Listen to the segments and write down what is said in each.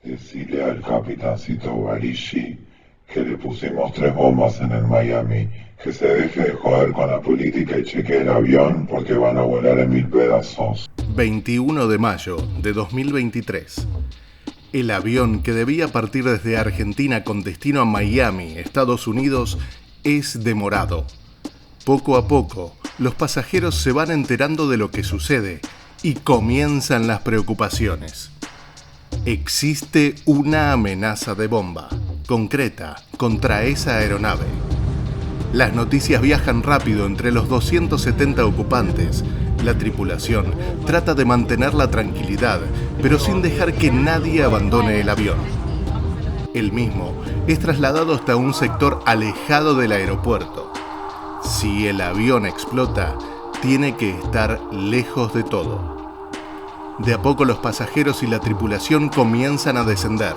Decile al capitancito Barigi que le pusimos 3 bombas en el Miami, que se deje de joder con la política y chequee el avión porque van a volar en 1000 pedazos. 21 de mayo de 2023. El avión que debía partir desde Argentina con destino a Miami, Estados Unidos, es demorado. Poco a poco, los pasajeros se van enterando de lo que sucede y comienzan las preocupaciones. Existe una amenaza de bomba concreta contra esa aeronave. Las noticias viajan rápido entre los 270 ocupantes. La tripulación trata de mantener la tranquilidad, pero sin dejar que nadie abandone el avión. El mismo es trasladado hasta un sector alejado del aeropuerto. Si el avión explota, tiene que estar lejos de todo. De a poco los pasajeros y la tripulación comienzan a descender.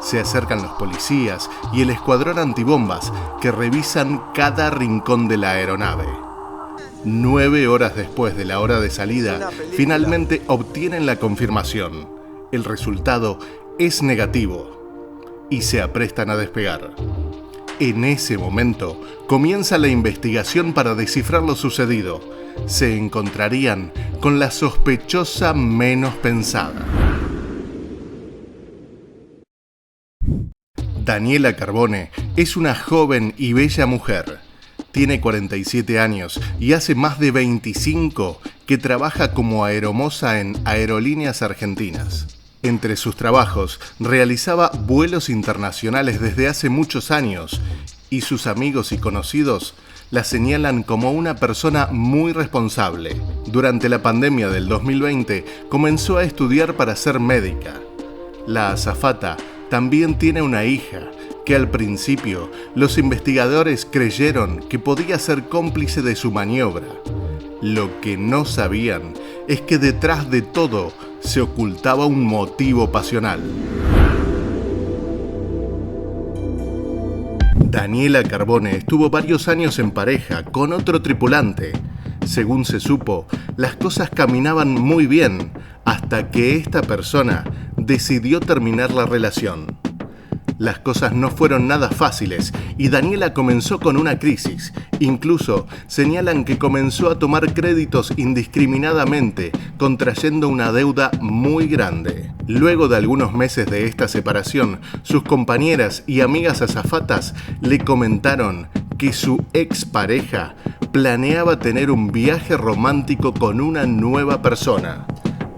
Se acercan los policías y el escuadrón antibombas que revisan cada rincón de la aeronave. 9 horas después de la hora de salida, finalmente obtienen la confirmación. El resultado es negativo y se aprestan a despegar. En ese momento comienza la investigación para descifrar lo sucedido. Se encontrarían con la sospechosa menos pensada. Daniela Carbone es una joven y bella mujer. Tiene 47 años y hace más de 25 que trabaja como aeromoza en Aerolíneas Argentinas. Entre sus trabajos, realizaba vuelos internacionales desde hace muchos años y sus amigos y conocidos la señalan como una persona muy responsable. Durante la pandemia del 2020 comenzó a estudiar para ser médica. La azafata también tiene una hija que al principio los investigadores creyeron que podía ser cómplice de su maniobra. Lo que no sabían es que detrás de todo se ocultaba un motivo pasional. Daniela Carbone estuvo varios años en pareja con otro tripulante. Según se supo, las cosas caminaban muy bien hasta que esta persona decidió terminar la relación. Las cosas no fueron nada fáciles y Daniela comenzó con una crisis. Incluso señalan que comenzó a tomar créditos indiscriminadamente, contrayendo una deuda muy grande. Luego de algunos meses de esta separación, sus compañeras y amigas azafatas le comentaron que su expareja planeaba tener un viaje romántico con una nueva persona.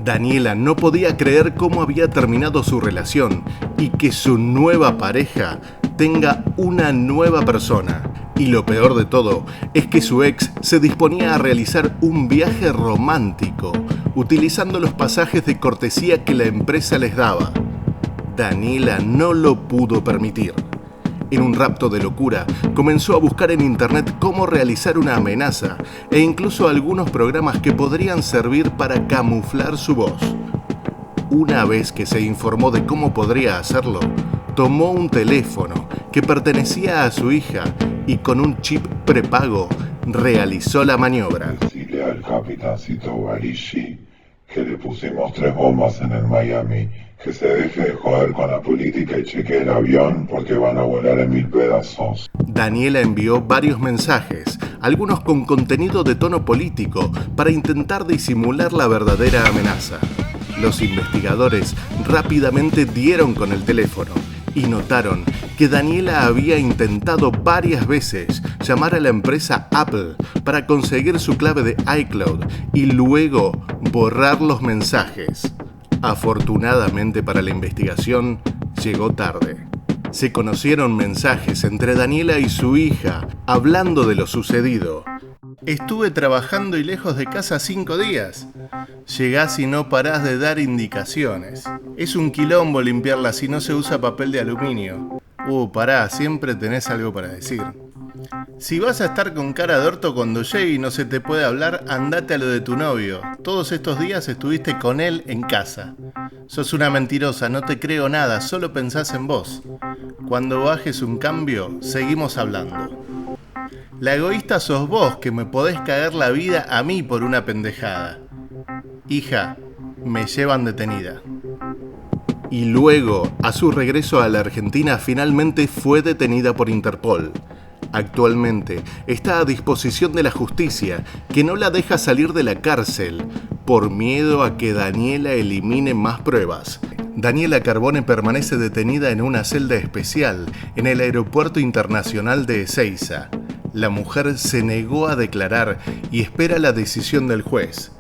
Daniela no podía creer cómo había terminado su relación y que su nueva pareja tenga una nueva persona. Y lo peor de todo es que su ex se disponía a realizar un viaje romántico, utilizando los pasajes de cortesía que la empresa les daba. Daniela no lo pudo permitir. En un rapto de locura, comenzó a buscar en internet cómo realizar una amenaza e incluso algunos programas que podrían servir para camuflar su voz. Una vez que se informó de cómo podría hacerlo, tomó un teléfono que pertenecía a su hija y con un chip prepago realizó la maniobra. Decile al capitancito Barigi que le pusimos 3 bombas en el Miami, que se deje de joder con la política y chequee el avión porque van a volar en 1000 pedazos. Daniela envió varios mensajes, algunos con contenido de tono político, para intentar disimular la verdadera amenaza. Los investigadores rápidamente dieron con el teléfono y notaron que Daniela había intentado varias veces llamar a la empresa Apple para conseguir su clave de iCloud y luego borrar los mensajes. Afortunadamente para la investigación, llegó tarde. Se conocieron mensajes entre Daniela y su hija, hablando de lo sucedido. Estuve trabajando y lejos de casa 5 días. Llegás y no parás de dar indicaciones. Es un quilombo limpiarla si no se usa papel de aluminio. Pará, siempre tenés algo para decir. Si vas a estar con cara de orto cuando llegue y no se te puede hablar, andate a lo de tu novio. Todos estos días estuviste con él en casa. Sos una mentirosa, no te creo nada, solo pensás en vos. Cuando bajes un cambio, seguimos hablando. La egoísta sos vos, que me podés cagar la vida a mí por una pendejada. Hija, me llevan detenida. y luego, a su regreso a la Argentina, finalmente fue detenida por Interpol. Actualmente está a disposición de la justicia, que no la deja salir de la cárcel por miedo a que Daniela elimine más pruebas. Daniela Carbone permanece detenida en una celda especial en el Aeropuerto Internacional de Ezeiza. La mujer se negó a declarar y espera la decisión del juez.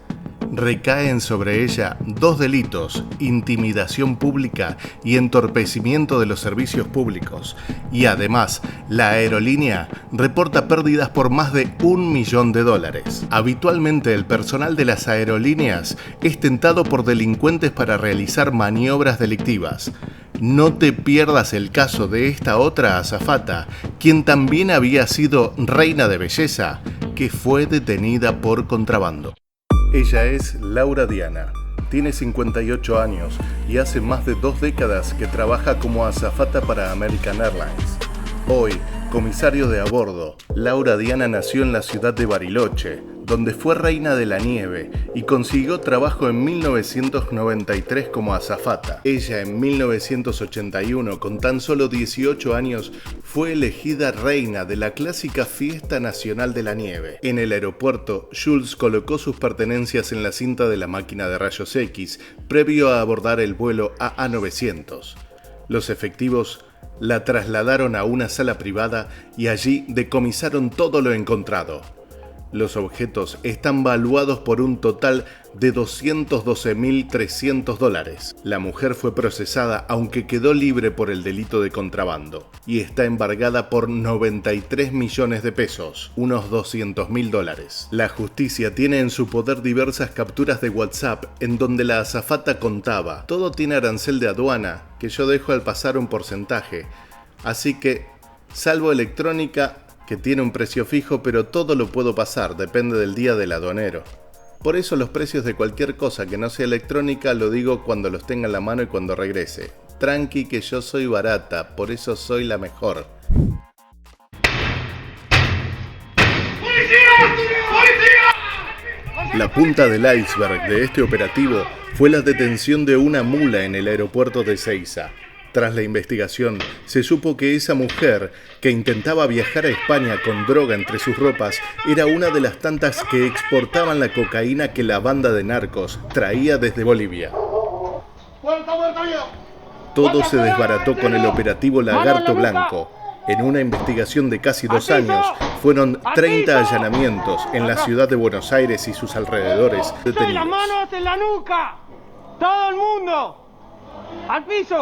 Recaen sobre ella 2 delitos: intimidación pública y entorpecimiento de los servicios públicos. Y además, la aerolínea reporta pérdidas por más de $1 millón. Habitualmente el personal de las aerolíneas es tentado por delincuentes para realizar maniobras delictivas. No te pierdas el caso de esta otra azafata, quien también había sido reina de belleza, que fue detenida por contrabando. Ella es Laura Diana, tiene 58 años y hace más de 2 décadas que trabaja como azafata para American Airlines. Hoy, comisario de a bordo, Laura Diana nació en la ciudad de Bariloche, donde fue reina de la nieve y consiguió trabajo en 1993 como azafata. Ella en 1981, con tan solo 18 años, fue elegida reina de la clásica Fiesta Nacional de la Nieve. En el aeropuerto, Jules colocó sus pertenencias en la cinta de la máquina de rayos X, previo a abordar el vuelo AA900. Los efectivos la trasladaron a una sala privada y allí decomisaron todo lo encontrado. Los objetos están valuados por un total de $212.300. La mujer fue procesada, aunque quedó libre por el delito de contrabando, y está embargada por 93 millones de pesos, unos $200.000. La justicia tiene en su poder diversas capturas de WhatsApp en donde la azafata contaba: todo tiene arancel de aduana, que yo dejo al pasar un porcentaje, así que, salvo electrónica, que tiene un precio fijo, pero todo lo puedo pasar, depende del día del aduanero. Por eso los precios de cualquier cosa que no sea electrónica lo digo cuando los tenga en la mano y cuando regrese. Tranqui, que yo soy barata, por eso soy la mejor. La punta del iceberg de este operativo fue la detención de una mula en el aeropuerto de Ezeiza. Tras la investigación, se supo que esa mujer, que intentaba viajar a España con droga entre sus ropas, era una de las tantas que exportaban la cocaína que la banda de narcos traía desde Bolivia. Todo se desbarató con el operativo Lagarto Blanco. En una investigación de casi 2 años, fueron 30 allanamientos en la ciudad de Buenos Aires y sus alrededores detenidos. ¡Las manos en la nuca! ¡Todo el mundo! ¡Al piso!